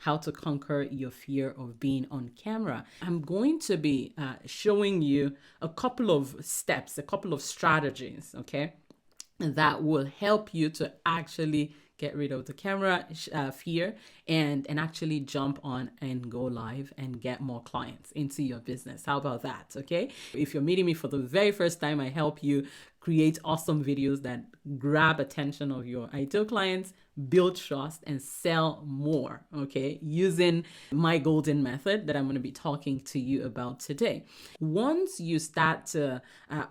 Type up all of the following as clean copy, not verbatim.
how to conquer your fear of being on camera. I'm going to be showing you a couple of steps, a couple of strategies, okay, that will help you to actually get rid of the camera fear and actually jump on and go live and get more clients into your business. How about that? Okay. If you're meeting me for the very first time, I help you create awesome videos that grab attention of your ideal clients, build trust, and sell more, okay, using my golden method that I'm going to be talking to you about today. Once you start to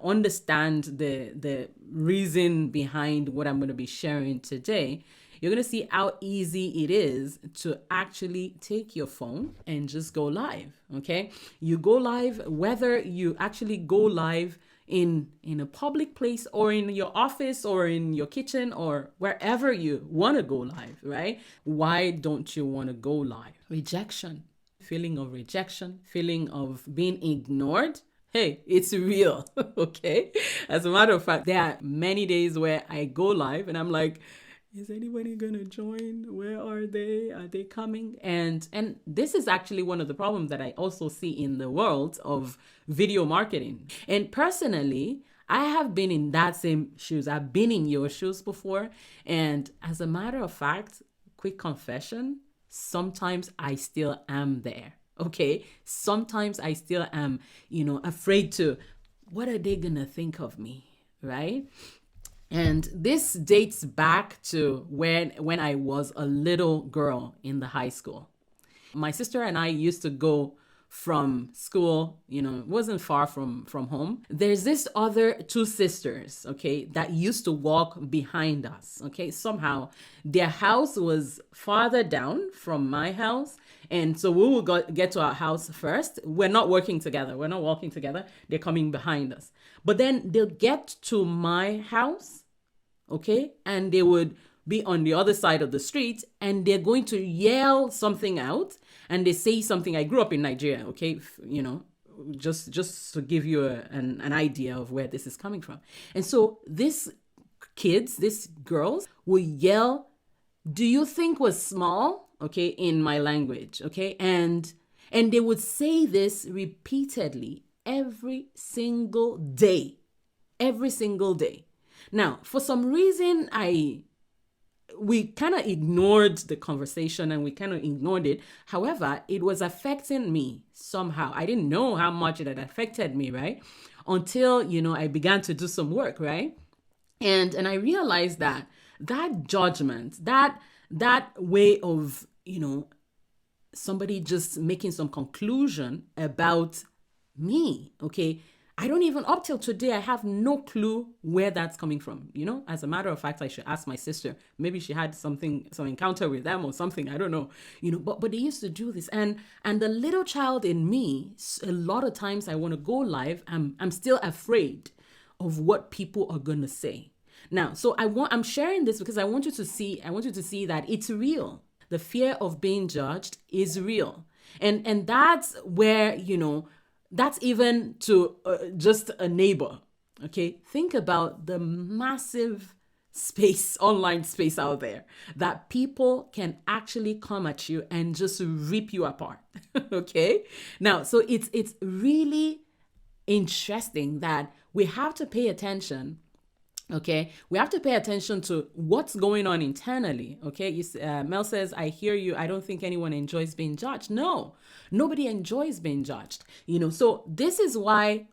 understand the reason behind what I'm going to be sharing today, you're going to see how easy it is to actually take your phone and just go live, okay? You go live, whether you actually go live in a public place or in your office or in your kitchen or wherever you want to go live, right? Why don't you want to go live? Rejection, feeling of being ignored. Hey, it's real, okay? As a matter of fact, there are many days where I go live and I'm like, is anybody gonna join? Where are they? Are they coming? And this is actually one of the problems that I also see in the world of video marketing. And personally, I have been in that same shoes. I've been in your shoes before. And as a matter of fact, quick confession, sometimes I still am there. Okay. Sometimes I still am, afraid to, what are they gonna think of me? Right? And this dates back to when I was a little girl in the high school. My sister and I used to go from school, it wasn't far from home. There's this other two sisters, okay, that used to walk behind us, okay. Somehow their house was farther down from my house. And so we will get to our house first. We're not walking together. They're coming behind us. But then they'll get to my house, okay, and they would be on the other side of the street and they're going to yell something out and they say something. I grew up in Nigeria, okay, just to give you an idea of where this is coming from. And so these girls will yell, do you think was small? Okay, in my language, okay? And they would say this repeatedly every single day. Now, for some reason, we kind of ignored the conversation and we kind of ignored it. However, it was affecting me somehow. I didn't know how much it had affected me, right? Until, I began to do some work, right? And I realized that judgment, that way of, somebody just making some conclusion about me, okay? I don't even, up till today, I have no clue where that's coming from. As a matter of fact, I should ask my sister. Maybe she had some encounter with them or something. I don't know. But they used to do this. And the little child in me, a lot of times I want to go live. I'm still afraid of what people are going to say. Now, so I'm sharing this because I want you to see that it's real. The fear of being judged is real. And that's where, that's even to just a neighbor, okay? Think about the massive online space out there that people can actually come at you and just rip you apart, okay? Now, so it's really interesting that we have to pay attention. Okay, we have to pay attention to what's going on internally. Okay, Mel says, I hear you. I don't think anyone enjoys being judged. No, nobody enjoys being judged. So this is why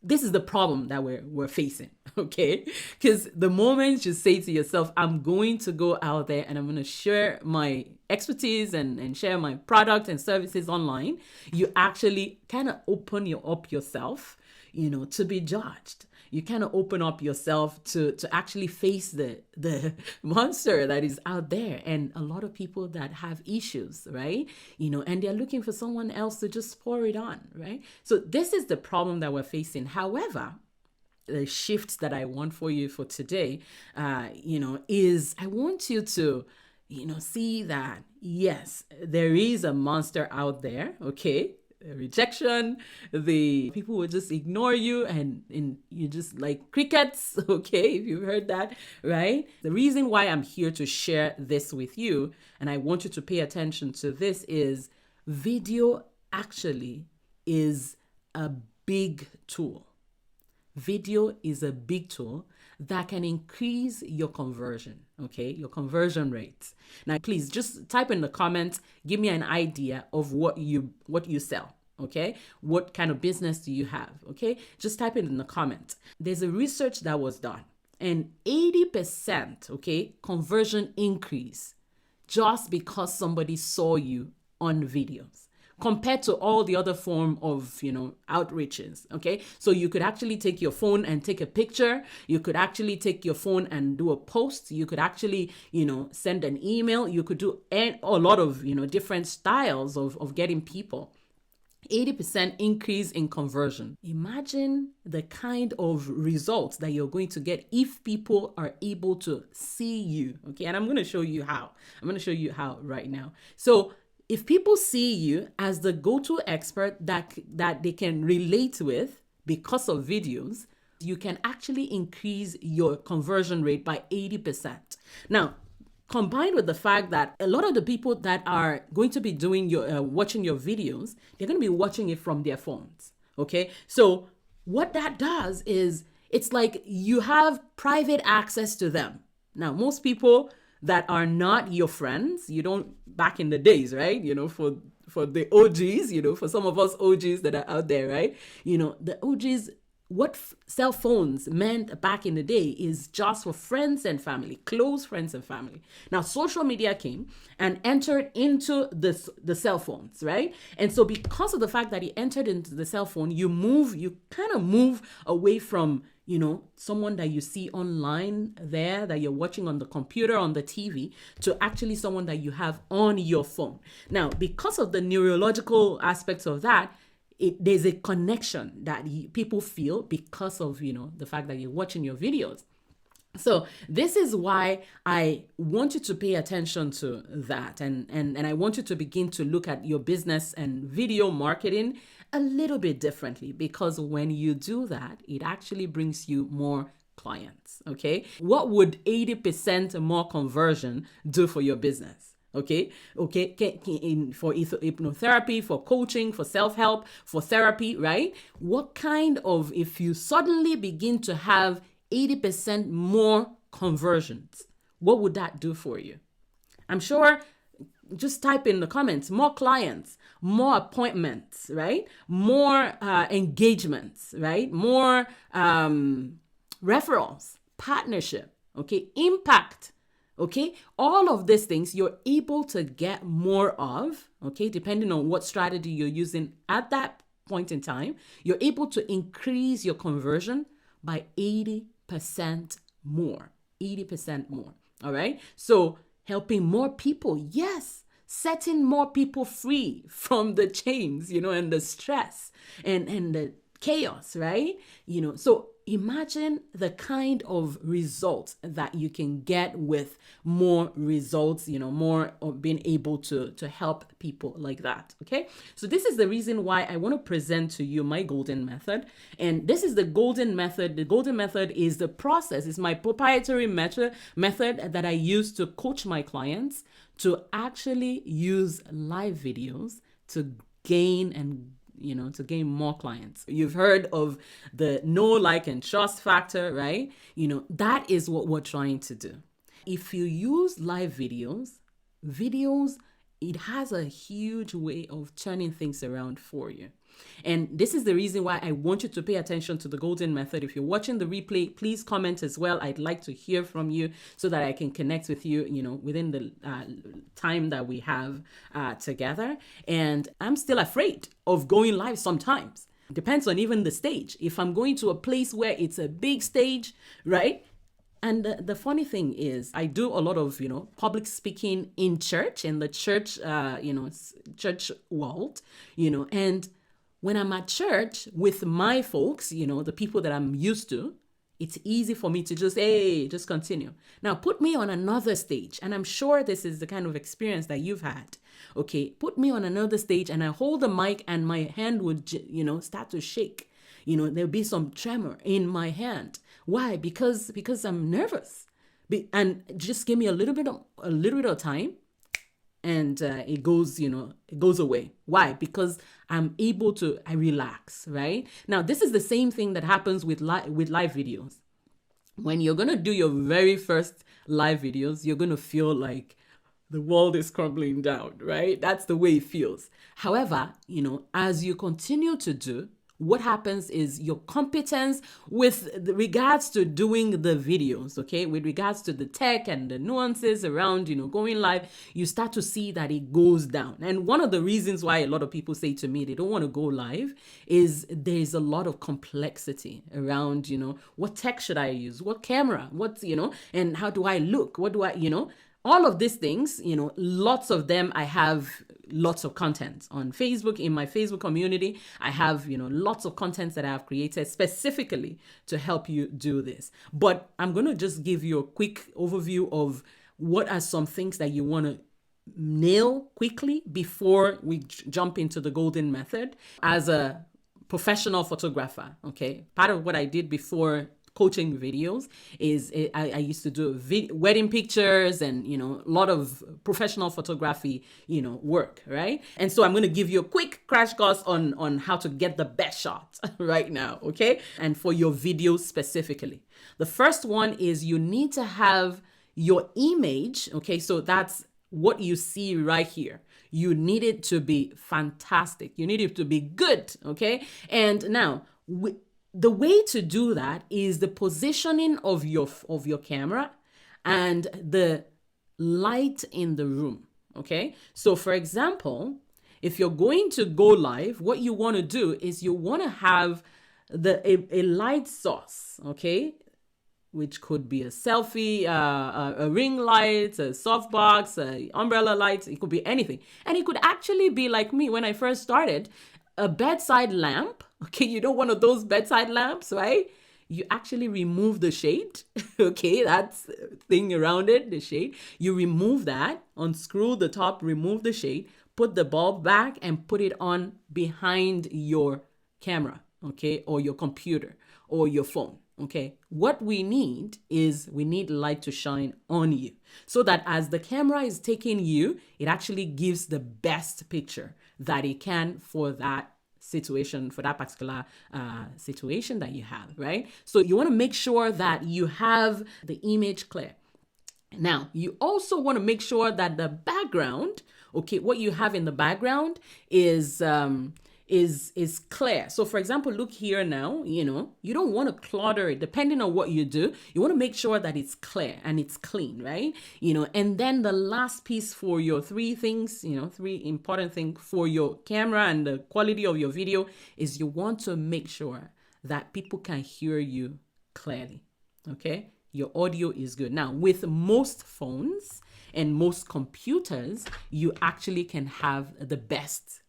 this is the problem that we're facing. Okay, because the moment you say to yourself, I'm going to go out there and I'm going to share my expertise and share my product and services online, you actually kind of open up yourself, to be judged. You kind of open up yourself to actually face the monster that is out there. And a lot of people that have issues, right? And they're looking for someone else to just pour it on, right? So this is the problem that we're facing. However, the shift that I want for you for today, is I want you to, see that, yes, there is a monster out there, okay? rejection, the people will just ignore you, and you just like crickets. Okay, if you've heard that, right? The reason why I'm here to share this with you, and I want you to pay attention to this, is video actually is a big tool. Video is a big tool that can increase your conversion, okay? Your conversion rates. Now, please just type in the comments, give me an idea of what you sell, okay? What kind of business do you have, okay? Just type it in the comments. There's a research that was done, and 80%, okay, conversion increase just because somebody saw you on videos, compared to all the other form of, outreaches. Okay. So you could actually take your phone and take a picture. You could actually take your phone and do a post. You could actually, send an email. You could do a lot of, different styles of getting people. 80% increase in conversion. Imagine the kind of results that you're going to get if people are able to see you. Okay. And I'm going to show you how. I'm going to show you how right now. So if people see you as the go-to expert that they can relate with because of videos, you can actually increase your conversion rate by 80%. Now, combined with the fact that a lot of the people that are going to be doing your watching your videos, they're going to be watching it from their phones. Okay, so what that does is it's like you have private access to them. Now, most people that are not your friends, you don't, back in the days, right? For the OGs, for some of us OGs that are out there, right? The OGs, what cell phones meant back in the day is just for friends and family, close friends and family. Now, social media came and entered into the cell phones, right? And so because of the fact that it entered into the cell phone, you kind of move away from someone that you see online there, that you're watching on the computer, on the TV, to actually someone that you have on your phone. Now, because of the neurological aspects of that, there's a connection that people feel because of, the fact that you're watching your videos. So this is why I want you to pay attention to that. And I want you to begin to look at your business and video marketing a little bit differently, because when you do that, it actually brings you more clients. Okay. What would 80% more conversion do for your business? Okay. For hypnotherapy, for coaching, for self-help, for therapy, right? What kind of, if you suddenly begin to have 80% more conversions, what would that do for you? I'm sure, just type in the comments, more clients, more appointments, right? More engagements, right? More referrals, partnership, okay? Impact, okay? All of these things you're able to get more of, okay? Depending on what strategy you're using at that point in time, you're able to increase your conversion by 80% more, 80% more. All right. So helping more people. Yes. Setting more people free from the chains, and the stress and the chaos, right? So imagine the kind of results that you can get with more results, more of being able to help people like that. Okay. So this is the reason why I want to present to you my golden method. And this is the golden method. The golden method is the process. It's my proprietary method that I use to coach my clients to actually use live videos to gain more clients. You've heard of the know, like, and trust factor, right? That is what we're trying to do. If you use live videos, it has a huge way of turning things around for you. And this is the reason why I want you to pay attention to the golden method. If you're watching the replay, please comment as well. I'd like to hear from you so that I can connect with you, within the time that we have together. And I'm still afraid of going live sometimes. Depends on even the stage. If I'm going to a place where it's a big stage, right? And the funny thing is, I do a lot of, public speaking in church, in the church, church world, and when I'm at church with my folks, the people that I'm used to, it's easy for me to just continue. Now, put me on another stage, and I'm sure this is the kind of experience that you've had. Okay, put me on another stage and I hold the mic and my hand would, start to shake. There'll be some tremor in my hand. Why? Because I'm nervous. And just give me a little bit of time, and it goes away. Why? Because I relax, right? Now, this is the same thing that happens with live videos. When you're going to do your very first live videos, you're going to feel like the world is crumbling down, right? That's the way it feels. However, as you continue to do, what happens is your competence with regards to doing the videos, okay, with regards to the tech and the nuances around, going live, you start to see that it goes down. And one of the reasons why a lot of people say to me they don't want to go live is there's a lot of complexity around, what tech should I use? What camera? And how do I look? What do I, all of these things, lots of them, I have lots of content on Facebook. In my Facebook community, I have, lots of content that I have created specifically to help you do this. But I'm going to just give you a quick overview of what are some things that you want to nail quickly before we jump into the golden method as a professional photographer. Okay. Part of what I did before coaching videos is I used to do wedding pictures and, a lot of professional photography, work, right? And so I'm going to give you a quick crash course on how to get the best shot right now, okay? And for your videos specifically. The first one is you need to have your image, okay? So that's what you see right here. You need it to be fantastic. You need it to be good, okay? And now, the way to do that is the positioning of your camera and the light in the room, okay? So for example, if you're going to go live, what you want to do is you want to have a light source, okay? Which could be a selfie, a ring light, a softbox, a umbrella light. It could be anything. And it could actually be like me when I first started, a bedside lamp. Okay, you know, one of those bedside lamps, right? You actually remove the shade. Okay, that's thing around it, the shade. You remove that, unscrew the top, remove the shade, put the bulb back and put it on behind your camera, okay, or your computer or your phone. Okay, what we need is we need light to shine on you so that as the camera is taking you, it actually gives the best picture that it can for that situation, for that particular situation that you have, right? So you want to make sure that you have the image clear. Now, you also want to make sure that the background, okay, what you have in the background is clear. So for example, look here now, you don't want to clutter it. Depending on what you do, you want to make sure that it's clear and it's clean, right? And then the last piece for your three important things for your camera and the quality of your video is you want to make sure that people can hear you clearly, okay? Your audio is good. Now, with most phones and most computers, you actually can have the best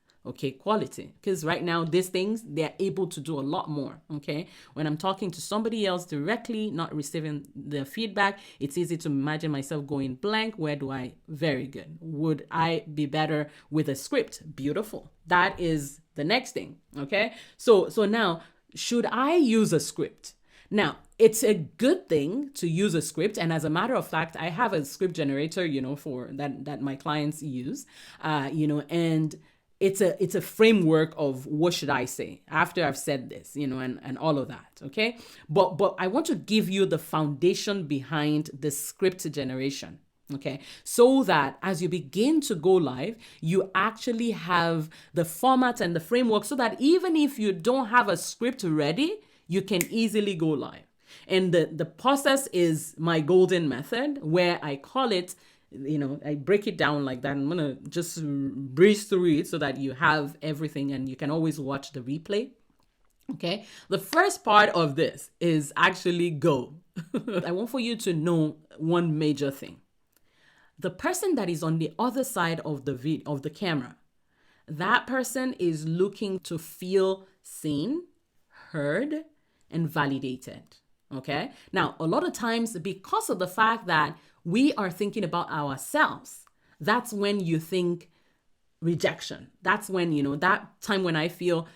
quality, because right now these things, they're able to do a lot more. Okay, when I'm talking to somebody else directly, not receiving the feedback, it's easy to imagine myself going blank. Where do I? Very good. Would I be better with a script? Beautiful. That is the next thing. Okay, so now, should I use a script? Now, it's a good thing to use a script. And as a matter of fact, I have a script generator, for that my clients use, and it's a framework of what should I say after I've said this, and all of that. Okay. But I want to give you the foundation behind the script generation. Okay. So that as you begin to go live, you actually have the format and the framework so that even if you don't have a script ready, you can easily go live. And the process is my golden method, where I call it, I break it down like that. I'm going to just breeze through it so that you have everything and you can always watch the replay. Okay. The first part of this is actually go. I want for you to know one major thing. The person that is on the other side of the camera, that person is looking to feel seen, heard, and validated. Okay. Now, a lot of times, because of the fact that we are thinking about ourselves, that's when you think rejection. That's when, that time when I feel,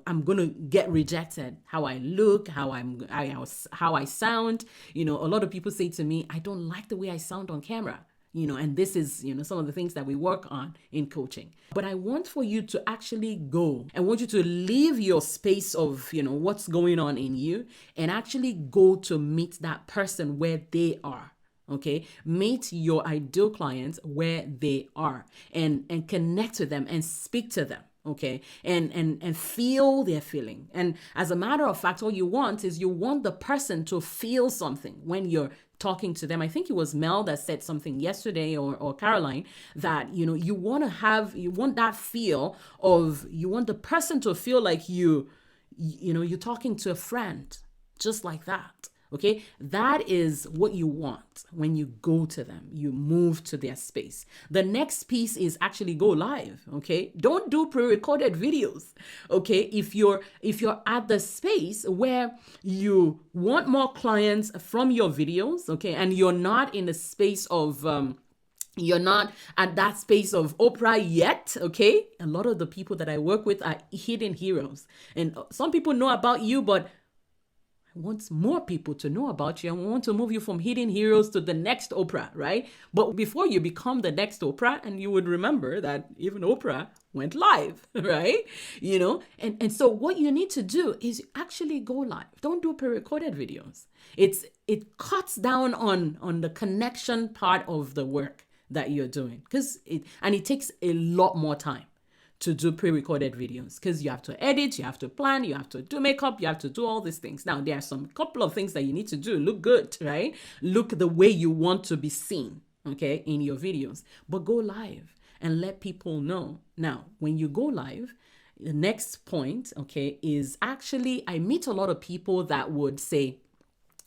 I'm going to get rejected. How I look, how I sound. A lot of people say to me, I don't like the way I sound on camera. And this is, some of the things that we work on in coaching. But I want for you to actually go. I want you to leave your space of, what's going on in you and actually go to meet that person where they are. Okay, meet your ideal clients where they are and connect with them and speak to them. Okay, and feel their feeling. And as a matter of fact, all you want the person to feel something when you're talking to them. I think it was Mel that said something yesterday, or Caroline, that you want that feel of, you want the person to feel like you're talking to a friend, just like that. Okay, that is what you want when you go to them, you move to their space. The next piece is actually go live. Okay, don't do pre-recorded videos. Okay, if you're at the space where you want more clients from your videos, okay, and you're not in the space of you're not at that space of Oprah yet, okay? A lot of the people that I work with are hidden heroes, and some people know about you, but I want more people to know about you, and we want to move you from hidden heroes to the next Oprah, right? But before you become the next Oprah, and you would remember that even Oprah went live, right? And so what you need to do is actually go live. Don't do pre-recorded videos. It cuts down on the connection part of the work that you're doing, because it takes a lot more time to do pre-recorded videos, because you have to edit, you have to plan, you have to do makeup, you have to do all these things. Now, there are some couple of things that you need to do. Look good, right? Look the way you want to be seen, okay, in your videos. But go live and let people know. Now, when you go live, the next point, okay, is actually, I meet a lot of people that would say,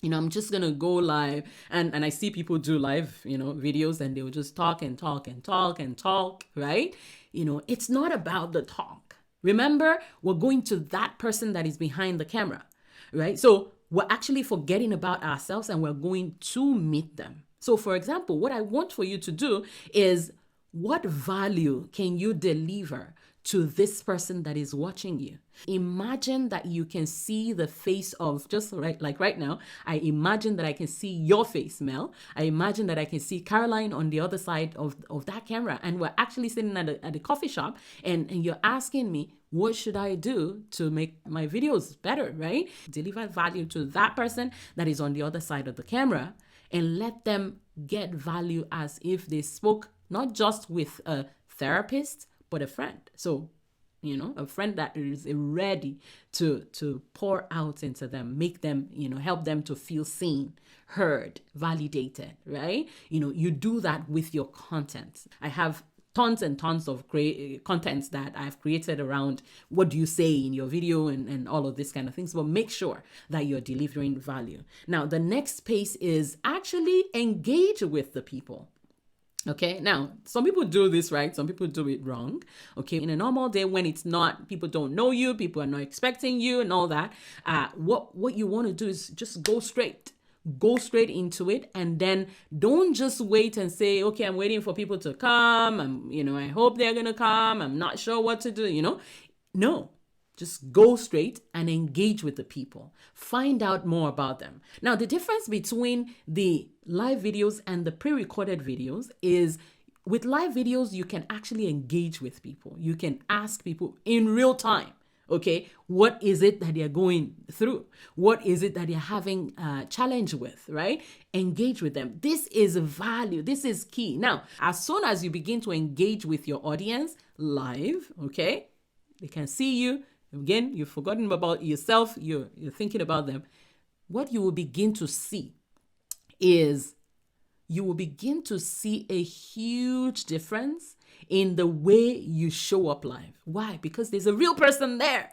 I'm just going to go live. And I see people do live, videos, and they will just talk and talk and talk and talk, right? It's not about the talk. Remember, we're going to that person that is behind the camera, right? So we're actually forgetting about ourselves and we're going to meet them. So for example, what I want for you to do is, what value can you deliver to this person that is watching you? Imagine that you can see the face of, just like right now, I imagine that I can see your face, Mel. I imagine that I can see Caroline on the other side of that camera. And we're actually sitting at a coffee shop, and you're asking me, what should I do to make my videos better, right? Deliver value to that person that is on the other side of the camera, and let them get value as if they spoke not just with a therapist, but a friend. So, a friend that is ready to pour out into them, make them, help them to feel seen, heard, validated, right? You do that with your content. I have tons and tons of great contents that I've created around what do you say in your video and all of these kind of things, but make sure that you're delivering value. Now, the next pace is actually engage with the people. Okay, now some people do this right, some people do it wrong. Okay, in a normal day when it's not, people don't know you, people are not expecting you and all that, what you want to do is just go straight into it, and then don't just wait and say, okay, I'm waiting for people to come, I hope they're gonna come, I'm not sure what to do. No, just go straight and engage with the people. Find out more about them. Now, the difference between the live videos and the pre-recorded videos is, with live videos, you can actually engage with people. You can ask people in real time, okay, what is it that they're going through? What is it that they're having a challenge with, right? Engage with them. This is value. This is key. Now, as soon as you begin to engage with your audience live, okay, they can see you. Again, you've forgotten about yourself. You're thinking about them. What you will begin to see is, you will begin to see a huge difference in the way you show up live. Why? Because there's a real person there.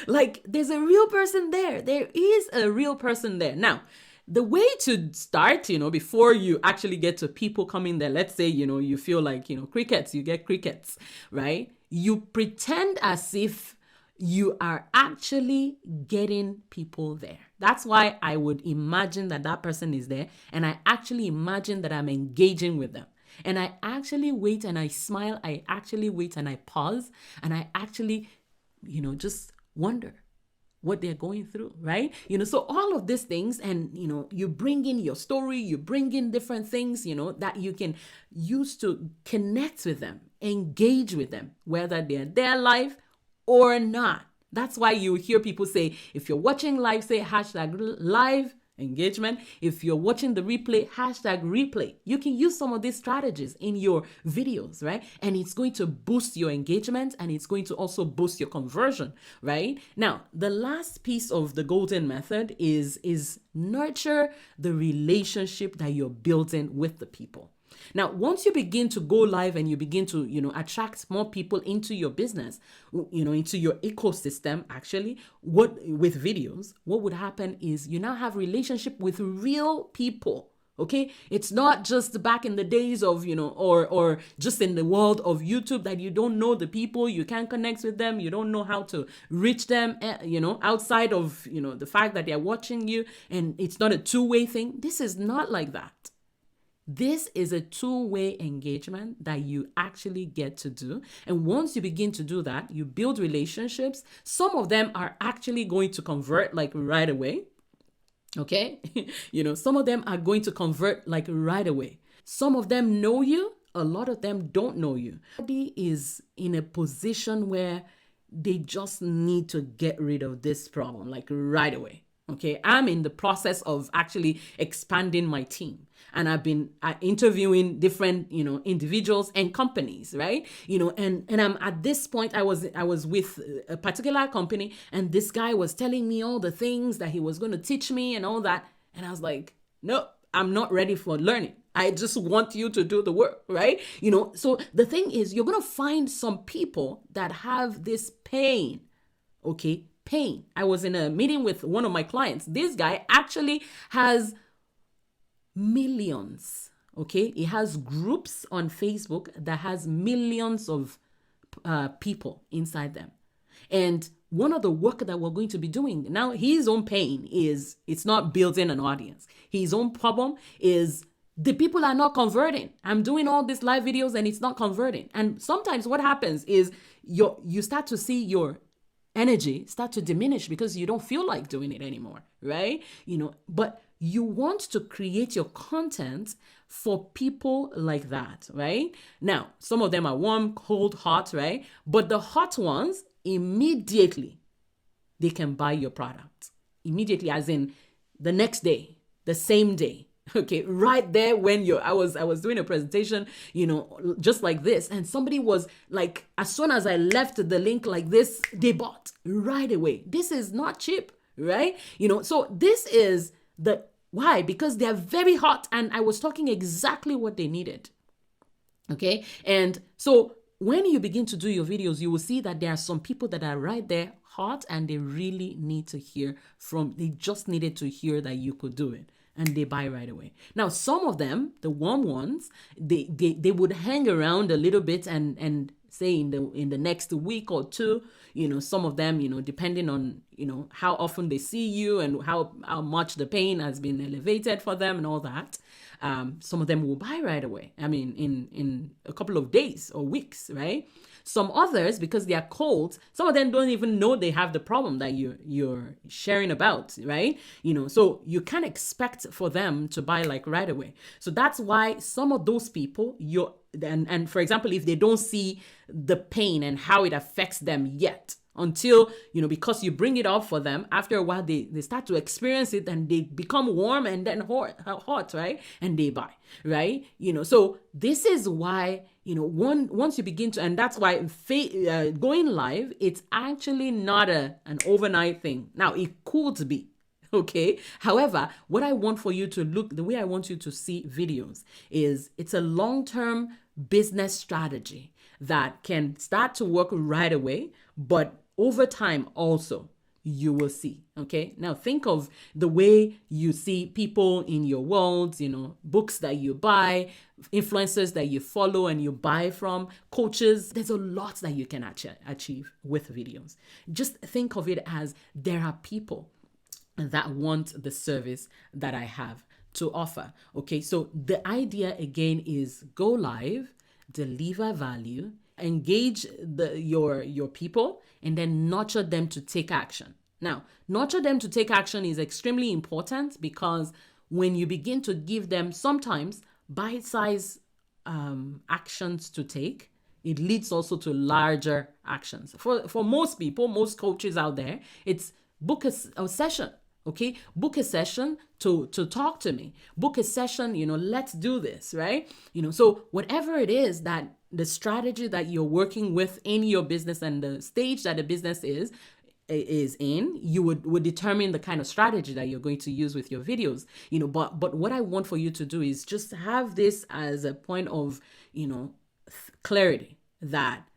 There's a real person there. There is a real person there. Now, the way to start, before you actually get to people coming there, let's say, you feel like, crickets, you get crickets, right? You pretend as if you are actually getting people there. That's why I would imagine that person is there, and I actually imagine that I'm engaging with them. And I actually wait and I smile. I actually wait and I pause. And I actually, just wonder what they're going through, right? So all of these things, and you bring in your story, you bring in different things, that you can use to connect with them, engage with them, whether they're their life or not. That's why you hear people say, if you're watching live, say hashtag live engagement. If you're watching the replay, hashtag replay. You can use some of these strategies in your videos, right? And it's going to boost your engagement, and it's going to also boost your conversion, right? Now, the last piece of the golden method is nurture the relationship that you're building with the people. Now, once you begin to go live and you begin to, attract more people into your business, into your ecosystem, actually, with videos, what would happen is you now have relationship with real people. Okay, it's not just back in the days of, or just in the world of YouTube that you don't know the people, you can't connect with them, you don't know how to reach them, outside of, the fact that they're watching you, and it's not a two-way thing. This is not like that. This is a two-way engagement that you actually get to do. And once you begin to do that, you build relationships. Some of them are actually going to convert like right away. Okay. Some of them are going to convert like right away. Some of them know you. A lot of them don't know you. Everybody is in a position where they just need to get rid of this problem like right away. Okay. I'm in the process of actually expanding my team. And I've been interviewing different, individuals and companies, right? And I'm at this point, I was with a particular company, and this guy was telling me all the things that he was going to teach me and all that. And I was like, no, I'm not ready for learning. I just want you to do the work, right? So the thing is, you're going to find some people that have this pain, okay? Pain. I was in a meeting with one of my clients. This guy actually has millions. Okay, he has groups on Facebook that has millions of people inside them. And one of the work that we're going to be doing now, his own pain is it's not building an audience. His own problem is the people are not converting. I'm doing all these live videos and it's not converting. And sometimes what happens is you start to see your energy start to diminish because you don't feel like doing it anymore, right? But you want to create your content for people like that, right? Now, some of them are warm, cold, hot, right? But the hot ones, immediately, they can buy your product. Immediately, as in the next day, the same day. Okay, right there when I was doing a presentation, just like this, and somebody was like, as soon as I left the link like this, they bought right away. This is not cheap, right? So this is why? Because they're very hot, and I was talking exactly what they needed. Okay, and so when you begin to do your videos, you will see that there are some people that are right there hot, and they really need to hear they just needed to hear that you could do it. And they buy right away. Now, some of them, the warm ones, they would hang around a little bit and say in the next week or two, some of them, depending on, how often they see you and how much the pain has been elevated for them and all that. Some of them will buy right away. I mean, in a couple of days or weeks, right? Some others, because they are cold, some of them don't even know they have the problem that you're sharing about, right? So you can't expect for them to buy like right away. So that's why some of those people, and for example, if they don't see the pain and how it affects them yet, until, because you bring it up for them, after a while, they start to experience it and they become warm and then hot, right? And they buy, right? So this is why, once you begin to, and that's why going live, it's actually not an overnight thing. Now, it could be. Okay. However, what I want for you to the way I want you to see videos is it's a long-term business strategy that can start to work right away, but over time also you will see. Okay. Now think of the way you see people in your world, books that you buy, influencers that you follow and you buy from, coaches. There's a lot that you can achieve with videos. Just think of it as there are people that want the service that I have to offer. Okay, so the idea again is go live, deliver value, engage your people, and then nurture them to take action. Now, nurture them to take action is extremely important because when you begin to give them sometimes bite-sized actions to take, it leads also to larger actions. For most people, most coaches out there, it's book a session. Okay, book a session to talk to me. Book a session, let's do this, right? So whatever it is that the strategy that you're working with in your business and the stage that the business is in, you would determine the kind of strategy that you're going to use with your videos. But what I want for you to do is just have this as a point of clarity that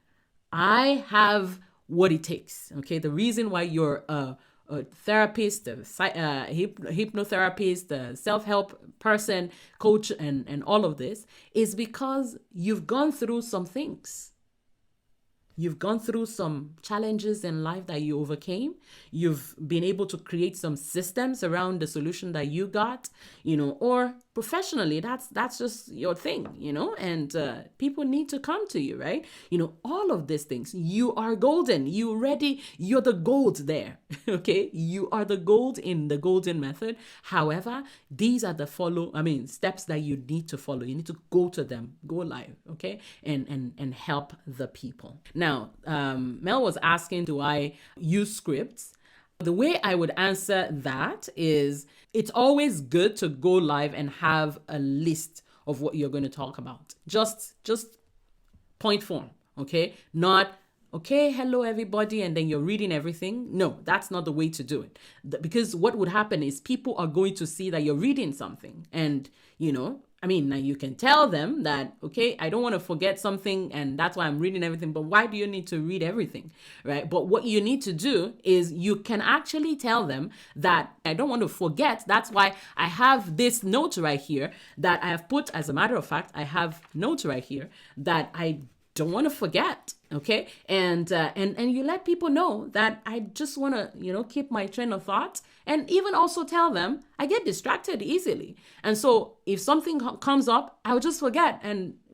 I have what it takes. Okay, the reason why you're a therapist, a hypnotherapist, a self-help person, coach, and all of this is because you've gone through some things. You've gone through some challenges in life that you overcame. You've been able to create some systems around the solution that you got, or professionally, that's just your thing, and people need to come to you, right? All of these things, you are golden. You're the gold there, okay? You are the gold in the golden method. However, these are the steps that you need to follow. You need to go to them, go live, okay? And help the people. Now, Mel was asking, do I use scripts? The way I would answer that is it's always good to go live and have a list of what you're going to talk about. Just point form, okay? Not, okay, hello everybody, and then you're reading everything. No, that's not the way to do it. Because what would happen is people are going to see that you're reading something. And, now you can tell them that, okay, I don't want to forget something and that's why I'm reading everything, but why do you need to read everything, right? But what you need to do is you can actually tell them that I don't want to forget. That's why I have this note right here that I have put, as a matter of fact, I have notes right here that I don't want to forget. Okay. And you let people know that I just want to, keep my train of thought, and even also tell them I get distracted easily. And so if something comes up, I'll just forget.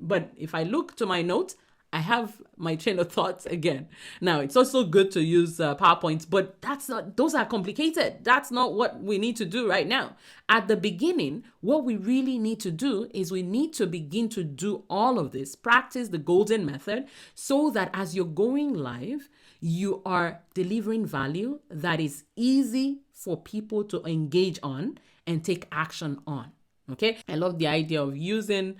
But if I look to my notes, I have my train of thoughts again. Now, it's also good to use PowerPoints, but those are complicated. That's not what we need to do right now. At the beginning, what we really need to do is we need to begin to do all of this, practice the golden method, so that as you're going live, you are delivering value that is easy for people to engage on and take action on. Okay. I love the idea of using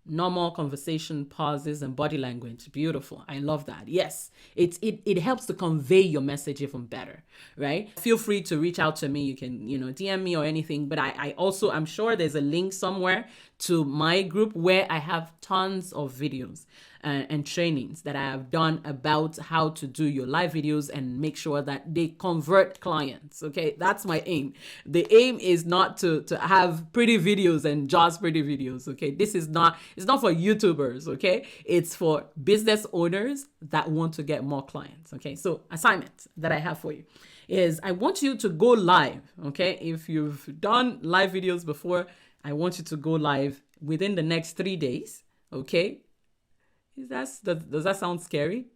normal conversation pauses and body language. Beautiful. I love that. Yes, it helps to convey your message even better, right? Feel free to reach out to me. You can, DM me or anything, but I also, I'm sure there's a link somewhere to my group where I have tons of videos and trainings that I have done about how to do your live videos and make sure that they convert clients. Okay, that's my aim. The aim is not to have pretty videos and just pretty videos. Okay, it's not for YouTubers. Okay, it's for business owners that want to get more clients. Okay, so assignment that I have for you is I want you to go live. Okay, if you've done live videos before, I want you to go live within the next 3 days. Okay. Does that sound scary?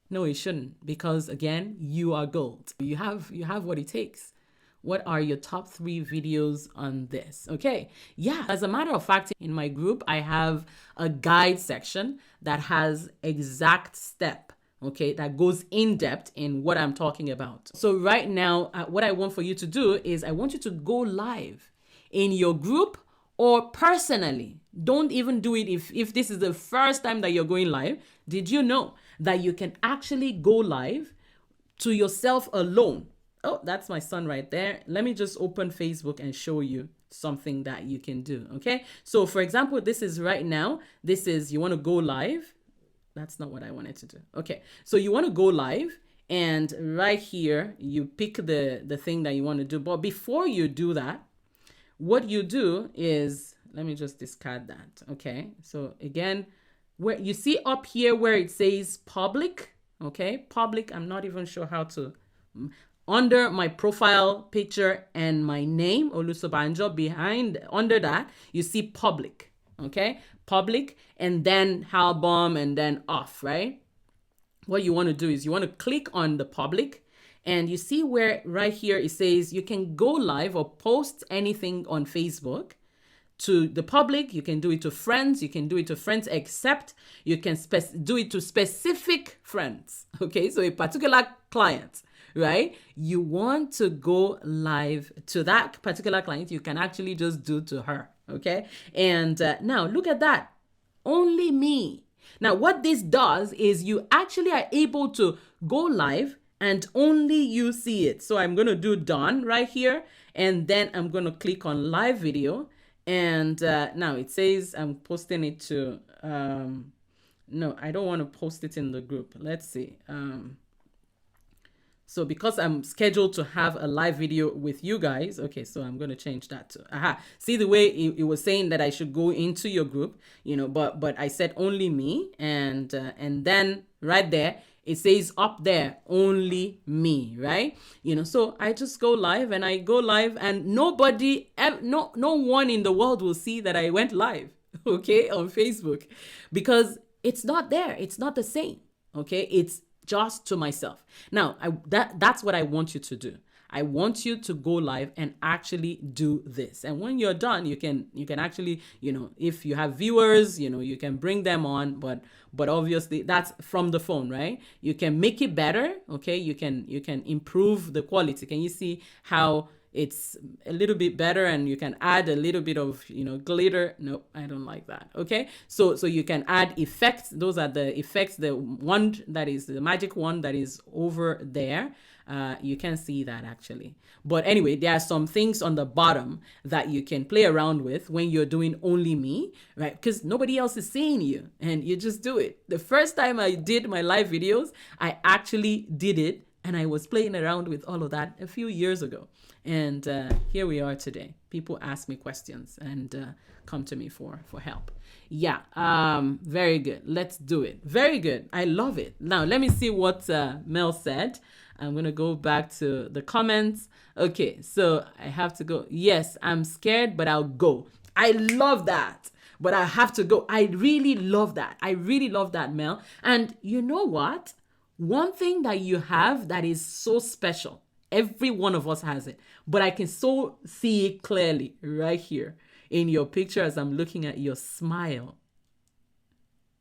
No, it shouldn't, because again, you are gold. You have what it takes. What are your top 3 videos on this? Okay. Yeah. As a matter of fact, in my group, I have a guide section that has exact step. Okay, that goes in depth in what I'm talking about. So right now, what I want for you to do is I want you to go live in your group or personally. Don't even do it if this is the first time that you're going live. Did you know that you can actually go live to yourself alone? Oh, that's my son right there. Let me just open Facebook and show you something that you can do. Okay. So for example, this is right now. This is, you want to go live. That's not what I wanted to do. Okay. So you want to go live, and right here, you pick the thing that you want to do. But before you do that, what you do is, let me just discard that. Okay. So again, where you see up here where it says public, okay, public, I'm not even sure how to under my profile picture and my name, Olusobanjo, under that, you see public, okay? Public, and then album, and then off, right? What you want to do is you want to click on the public, and you see where right here it says you can go live or post anything on Facebook to the public. You can do it to friends. You can do it to friends, except you can do it to specific friends. Okay, so a particular client, right? You want to go live to that particular client, you can actually just do to her. Okay, and now look at that. Only me. Now, what this does is you actually are able to go live and only you see it. So I'm going to do done right here, and then I'm going to click on live video. And now it says I'm posting it to, no, I don't want to post it in the group. Let's see. So because I'm scheduled to have a live video with you guys, okay, so I'm going to change that to, see the way it was saying that I should go into your group, you know, but I said only me, and then right there, it says up there, only me, right? You know, so I just go live, and I go live, and nobody, no one in the world will see that I went live, okay, on Facebook, because it's not there. It's not the same, okay? It's just to myself. Now, that's what I want you to do. I want you to go live and actually do this. And when you're done, you can actually, you know, if you have viewers, you know, you can bring them on, but obviously that's from the phone, right? You can make it better, okay? You can improve the quality. Can you see how it's a little bit better, and you can add a little bit of, you know, glitter? No, I don't like that. Okay, so you can add effects. Those are the effects. The one that is the magic one that is over there, you can see that actually. But anyway, there are some things on the bottom that you can play around with when you're doing only me, right? Because nobody else is seeing you, and you just do it. The first time I did my live videos, I actually did it, and I was playing around with all of that a few years ago. And here we are today. People ask me questions and come to me for help. Yeah, very good. Let's do it. Very good. I love it. Now, let me see what Mel said. I'm going to go back to the comments. Okay, so I have to go. Yes, I'm scared, but I'll go. I love that. But I have to go. I really love that. I really love that, Mel. And you know what? One thing that you have that is so special, every one of us has it, but I can so see it clearly right here in your picture as I'm looking at your smile.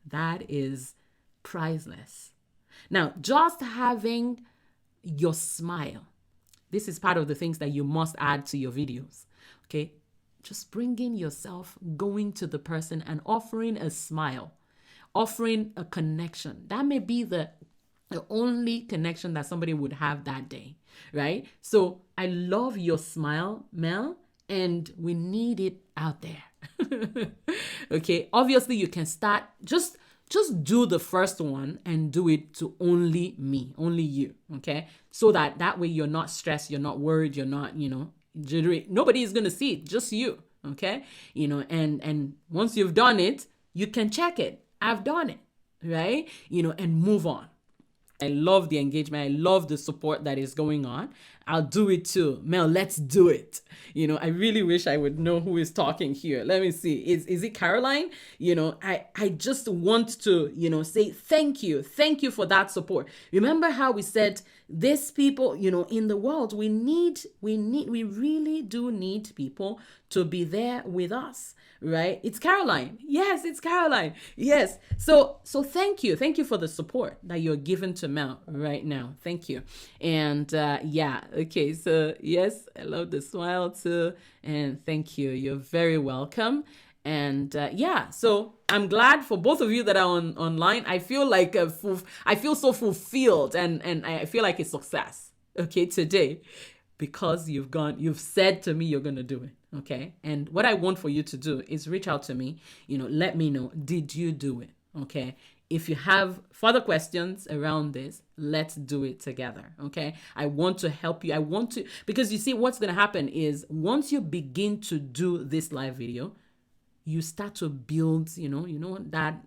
That is priceless. Now, just having your smile, this is part of the things that you must add to your videos, okay? Just bringing yourself, going to the person and offering a smile, offering a connection. That may be the only connection that somebody would have that day, right? So I love your smile, Mel, and we need it out there. Okay, obviously you can start, just do the first one and do it to only me, only you, okay? So that way you're not stressed, you're not worried, you're not, you know, nobody is going to see it, just you, okay? You know, and once you've done it, you can check it. I've done it, right? You know, and move on. I love the engagement. I love the support that is going on. I'll do it too. Mel, let's do it. You know, I really wish I would know who is talking here. Let me see. Is it Caroline? You know, I just want to, you know, say thank you. Thank you for that support. Remember how we said these people, you know, in the world, we really do need people to be there with us, right? It's Caroline. Yes, it's Caroline. Yes. So thank you. Thank you for the support that you're giving to Mel right now. Thank you. And yeah, okay. So yes, I love the smile too. And thank you. You're very welcome. And yeah, so I'm glad for both of you that are online. I feel like I feel so fulfilled, and I feel like a success, okay, today, because you've said to me you're going to do it, okay? And what I want for you to do is reach out to me, you know, let me know, did you do it, okay? If you have further questions around this, let's do it together, okay? I want to help you. Because you see, what's going to happen is once you begin to do this live video, you start to build, you know, that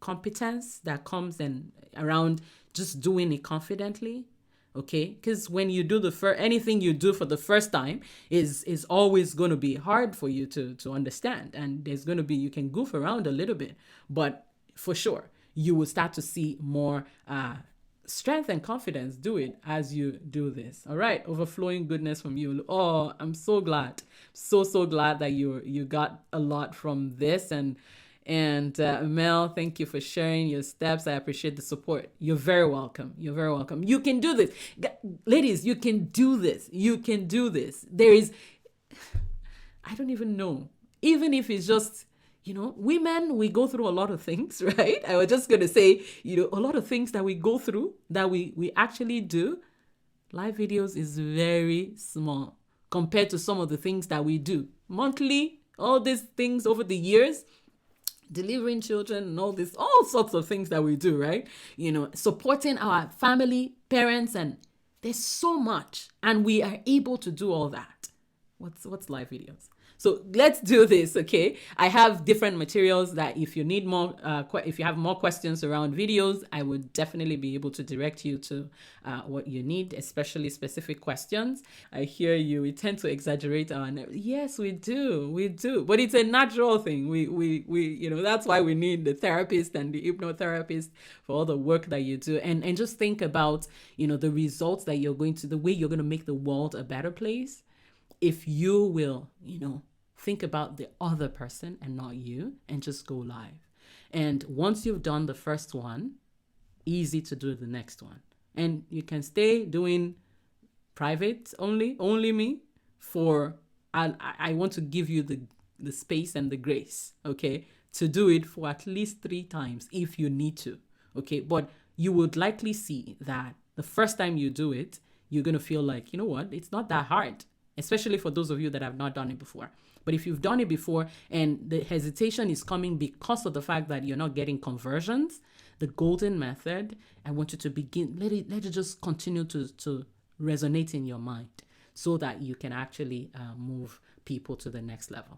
competence that comes and around just doing it confidently. Okay, because when you do the first, anything you do for the first time is always going to be hard for you to understand, and there's going to be, you can goof around a little bit, but for sure you will start to see more strength and confidence. Do it as you do this. All right, overflowing goodness from you. Oh, I'm so glad, so glad that you got a lot from this. And Mel, thank you for sharing your steps. I appreciate the support. You're very welcome. You're very welcome. You can do this. Ladies, you can do this. You can do this. There is, I don't even know. Even if it's just, women, we go through a lot of things, right? I was just going to say, a lot of things that we go through that we actually do. Live videos is very small compared to some of the things that we do monthly, all these things over the years, delivering children and all sorts of things that we do, right? Supporting our family, parents, and there's so much, and we are able to do all that. What's live videos? So let's do this, okay? I have different materials that if you need more, if you have more questions around videos, I would definitely be able to direct you to what you need, especially specific questions. I hear you. We tend to exaggerate our yes, we do, but it's a natural thing. We that's why we need the therapist and the hypnotherapist for all the work that you do, and just think about the results that you're going to, the way you're going to make the world a better place. If you will, think about the other person and not you, and just go live. And once you've done the first one, easy to do the next one. And you can stay doing private only me for, I want to give you the space and the grace, okay, to do it for at least 3 times if you need to, okay? But you would likely see that the first time you do it, you're going to feel like, you know what, it's not that hard, especially for those of you that have not done it before. But if you've done it before and the hesitation is coming because of the fact that you're not getting conversions, the golden method, I want you to begin, let it just continue to resonate in your mind so that you can actually move people to the next level.